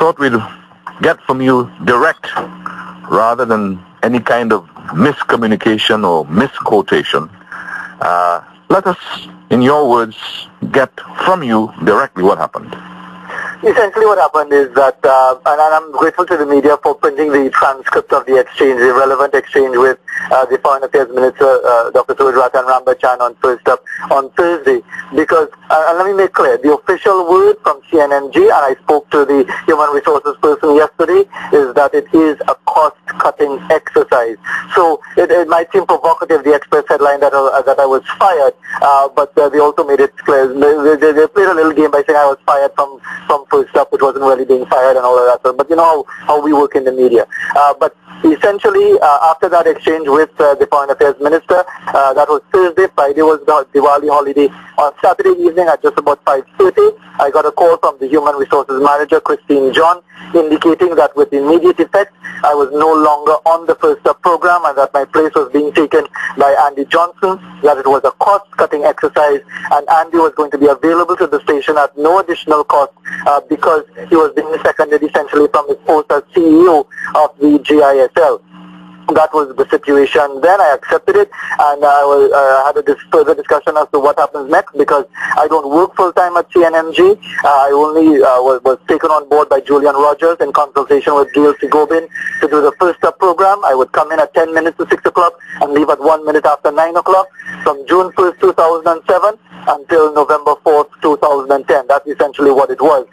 thought we'd get from you direct rather than any kind of miscommunication or misquotation. Let us, in your words, get from you directly what happened. Essentially what happened is that, and I'm grateful to the media for printing the transcript of the exchange, the relevant exchange with the Foreign Affairs Minister, Dr. Suraj Ratan Rambachan on Thursday, because, and let me make clear, the official word from CNMG, and I spoke to the human resources person yesterday, is that it is a cost-cutting exercise. So it might seem provocative, the Express headline that I was fired, but they also made it clear. They played a little game by saying I was fired from First Up, which wasn't really being fired and all of that. But you know how we work in the media. But essentially, after that exchange with the Foreign Affairs Minister, that was Thursday. Friday was the Diwali holiday. On Saturday evening at just about 5:30, I got a call from the Human Resources Manager, Christine John, indicating that with immediate effect, I was no longer on the First Up program and that my place was being taken by Andy Johnson, that it was a cost-cutting exercise, and Andy was going to be available to the station at no additional cost because he was being seconded essentially from his post as CEO of the GISL. That was the situation. Then I accepted it, and I had a further discussion as to what happens next, because I don't work full-time at CNMG. I only was taken on board by Julian Rogers in consultation with Gail Sigobin to do the First Up program. I would come in at 10 minutes to 6 o'clock and leave at 1 minute after 9 o'clock from June 1st, 2007 until November 4th, 2010. That's essentially what it was.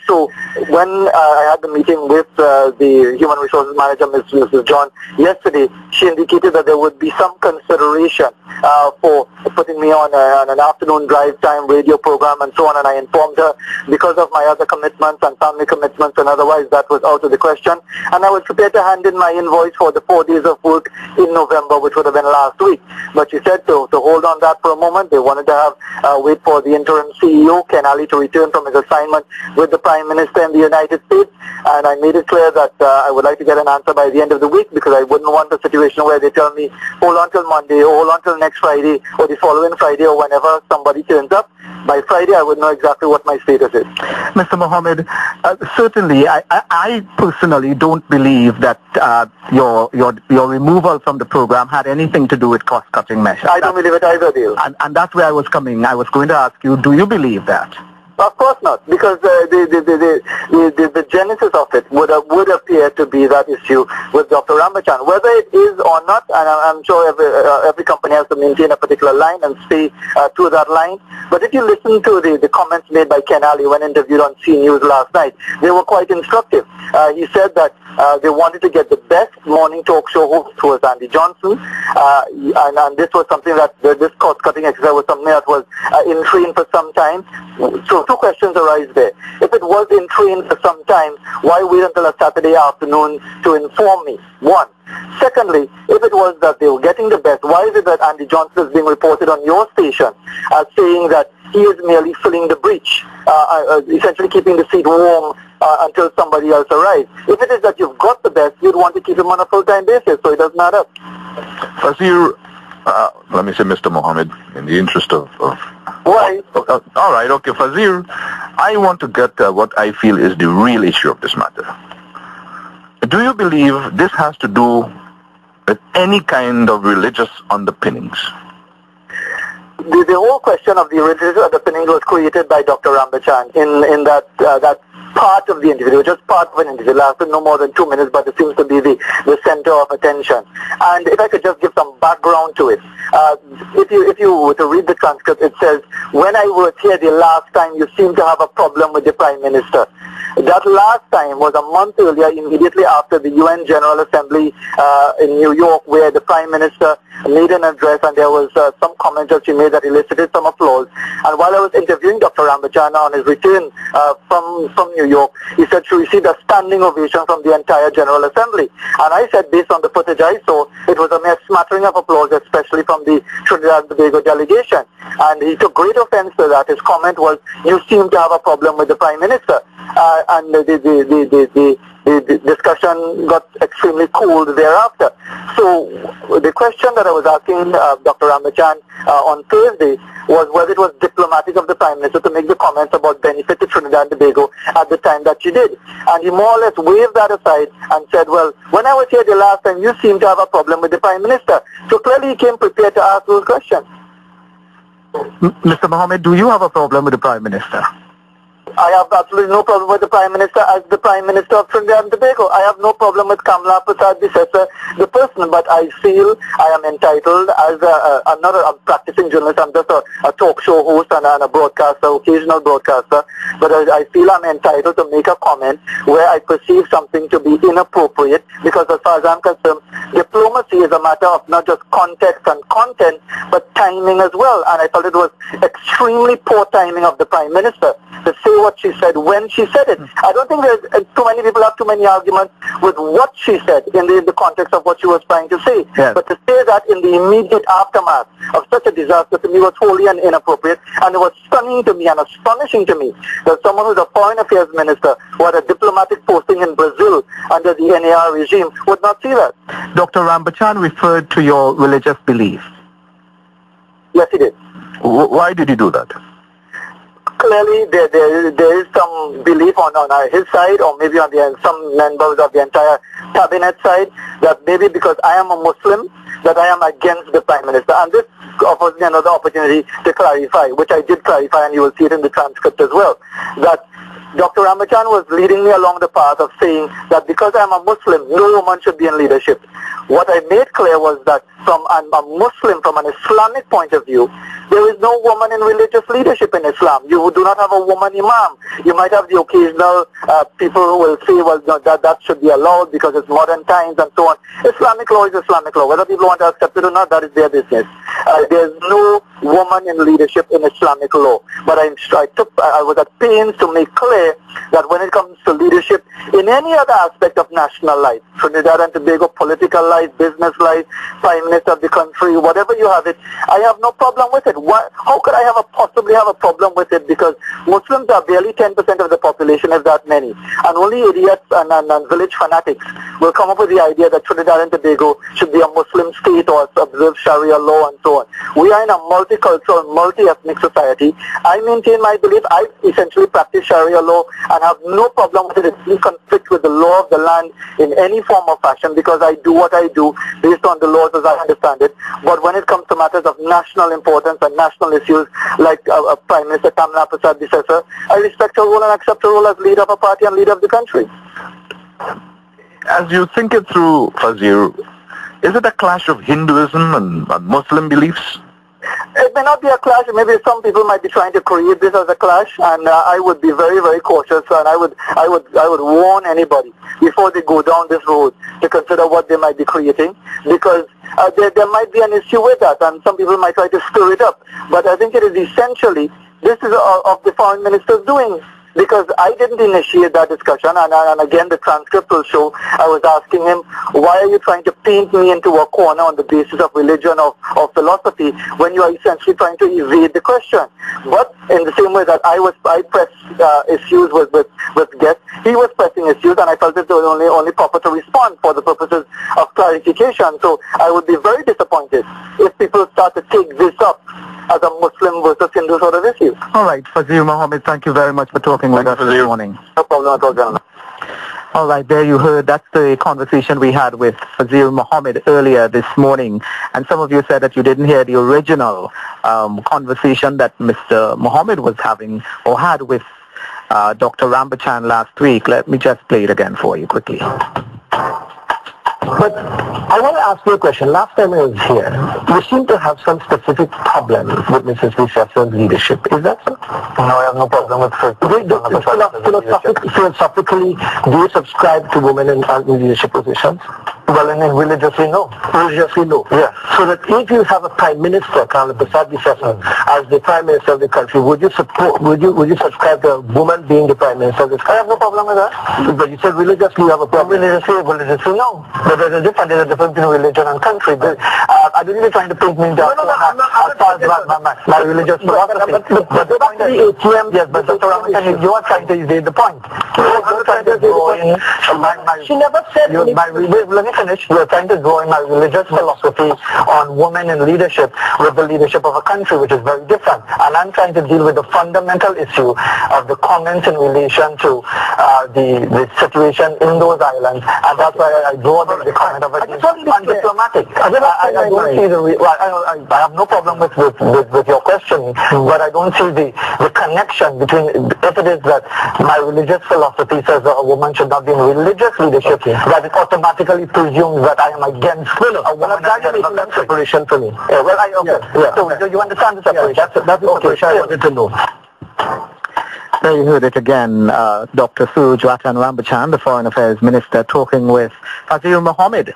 So when I had the meeting with the Human Resources Manager, Mrs. John, yesterday, she indicated that there would be some consideration for putting me on an afternoon drive time radio program and so on, and I informed her because of my other commitments and family commitments and otherwise that was out of the question, and I was prepared to hand in my invoice for the 4 days of work in November, which would have been last week. But she said to hold on that for a moment. They wanted to have wait for the interim CEO, Ken Ali, to return from his assignment with the Prime Minister in the United States, and I made it clear that I would like to get an answer by the end of the week, because I wouldn't want a situation where they tell me, hold on till Monday, or hold on till next Friday, or the following Friday, or whenever somebody turns up. By Friday, I would know exactly what my status is. Mr. Mohammed, certainly, I personally don't believe that your removal from the program had anything to do with cost-cutting measures. I don't believe it either, Dale. And that's where I was coming. I was going to ask you, do you believe that? Of course not, because the genesis of it would appear to be that issue with Dr. Rambachan. Whether it is or not, and I'm sure every company has to maintain a particular line and stay to that line. But if you listen to the comments made by Ken Ali when interviewed on C News last night, they were quite instructive. He said that they wanted to get the best morning talk show host, who was Andy Johnson, and this was something that this cost-cutting exercise was something that was in train for some time. So two questions arise there. If it was in train for some time, why wait until a Saturday afternoon to inform me? One. Secondly, if it was that they were getting the best, why is it that Andy Johnson is being reported on your station as saying that he is merely filling the breach, essentially keeping the seat warm until somebody else arrives? If it is that you've got the best, you'd want to keep him on a full-time basis, so it doesn't add up. Fazeer, let me say Mr. Mohammed, in the interest of... Why? All right, okay, Fazeer, I want to get what I feel is the real issue of this matter. Do you believe this has to do with any kind of religious underpinnings? The whole question of the religious underpinnings was created by Dr. Rambachan in that part of the interview, just part of an interview, lasted no more than 2 minutes, but it seems to be the center of attention. And if I could just give some background to it, if you were to read the transcript, it says, when I was here the last time, you seemed to have a problem with the Prime Minister. That last time was a month earlier, immediately after the UN General Assembly in New York, where the Prime Minister made an address, and there was some comments that she made that elicited some applause. And while I was interviewing Dr. Rambachan on his return from New York, he said she received a standing ovation from the entire General Assembly. And I said, based on the footage I saw, it was a mere smattering of applause, especially from the Trinidad and Tobago delegation. And he took great offense to that. His comment was, you seem to have a problem with the Prime Minister. And the discussion got extremely cooled thereafter. So the question that I was asking Dr. Rambachan on Thursday was whether it was diplomatic diplomatic of the Prime Minister to make the comments about benefit to Trinidad and Tobago at the time that she did. And he more or less waved that aside and said, well, when I was here the last time, you seemed to have a problem with the Prime Minister. So clearly he came prepared to ask those questions. Mr. Mohammed, do you have a problem with the Prime Minister? I have absolutely no problem with the Prime Minister as the Prime Minister of Trinidad and Tobago. I have no problem with Kamala Prasad-Bissessar, the person, but I feel I am entitled as I'm not a practicing journalist, I'm just a talk show host and a broadcaster, occasional broadcaster, but I feel I'm entitled to make a comment where I perceive something to be inappropriate, because as far as I'm concerned, diplomacy is a matter of not just context and content, but timing as well, and I thought it was extremely poor timing of the Prime Minister to say what she said when she said it. I don't think there's too many people have too many arguments with what she said in the context of what she was trying to say. Yes. But to say that in the immediate aftermath of such a disaster to me was wholly inappropriate, and it was stunning to me and astonishing to me that someone who's a foreign affairs minister who had a diplomatic posting in Brazil under the NAR regime would not see that. Dr. Rambachan referred to your religious belief. Yes, he did. Why did he do that? Clearly, there is some belief on his side, or maybe on some members of the entire cabinet side, that maybe because I am a Muslim, that I am against the Prime Minister. And this offers me another opportunity to clarify, which I did clarify, and you will see it in the transcript as well, that Dr. Rambachan was leading me along the path of saying that because I am a Muslim, no woman should be in leadership. What I made clear was that from a Muslim, from an Islamic point of view, there is no woman in religious leadership in Islam. You do not have a woman imam. You might have the occasional people who will say, well, no, that should be allowed because it's modern times and so on. Islamic law is Islamic law. Whether people want to accept it or not, that is their business. There's no woman in leadership in Islamic law. But I was at pains to make clear that when it comes to leadership in any other aspect of national life, Trinidad and Tobago, political life, business life, Prime Minister of the country, whatever you have it, I have no problem with it. How could I possibly have a problem with it? Because Muslims are barely 10% of the population, if that many. And only idiots and village fanatics will come up with the idea that Trinidad and Tobago should be a Muslim state or observe Sharia law and so on. We are in a multicultural, multi-ethnic society. I maintain my belief. I essentially practice Sharia law and have no problem with it. It's in conflict with the law of the land in any form or fashion, because I do what I do based on the laws as I understand it. But when it comes to matters of national importance and national issues like Prime Minister Kamala Prasad-Bissessar, I respect her role and accept her role as leader of a party and leader of the country. As you think it through, Fazeer, is it a clash of Hinduism and Muslim beliefs? It may not be a clash. Maybe some people might be trying to create this as a clash, and I would be very, very cautious, and I would warn anybody before they go down this road to consider what they might be creating, because there might be an issue with that, and some people might try to stir it up. But I think it is essentially, this is of the foreign minister's doing, because I didn't initiate that discussion, and again the transcript will show I was asking him, why are you trying to paint me into a corner on the basis of religion or philosophy when you are essentially trying to evade the question? But in the same way that I pressed issues with guests, he was pressing issues, and I felt it was only proper to respond for the purposes of clarification. So I would be very disappointed if people start to take this up as a Muslim versus Hindu sort of issue. All right, Fazeer Mohammed, thank you very much for talking with us this morning. No problem at all, gentlemen. All right, there you heard. That's the conversation we had with Fazeer Mohammed earlier this morning. And some of you said that you didn't hear the original conversation that Mr. Mohammed was having or had with Dr. Rambachan last week. Let me just play it again for you quickly. But I want to ask you a question. Last time I was here, you seem to have some specific problem with Mrs. Bissessar's leadership. Is that so? No, I have no problem with her. Philosophically, do you subscribe to women in leadership positions? Well, religiously, no. Religiously, no. Yeah. So that if you have a Prime Minister, Kamala Prasad-Bissessar, as the Prime Minister of the country, would you subscribe to a woman being the Prime Minister of this country? I have no problem with that. But you said religiously you have a problem. Religiously, no. But there's a difference between religion and country. I believe you're trying to paint me down. My religious philosophy. But the point is, yes, but Dr. Rambachan, you are trying to evade the point. She never said anything. Let me finish. You're trying to draw in my religious philosophy on women in leadership with the leadership of a country, which is very different. And I'm trying to deal with the fundamental issue of the comments in relation to the situation in those islands, and that's why I draw the comment of it undiplomatic. I don't see I have no problem with your question, but I don't see the connection between, if it is that my religious philosophy says that a woman should not be in religious leadership, that it automatically presumes that I am against a woman. That's separation for me. So you understand the separation? That's the separation I wanted to know. There you heard it again, Dr. Suraj Ratan Rambachan, the Foreign Affairs Minister, talking with Fazeer Mohammed.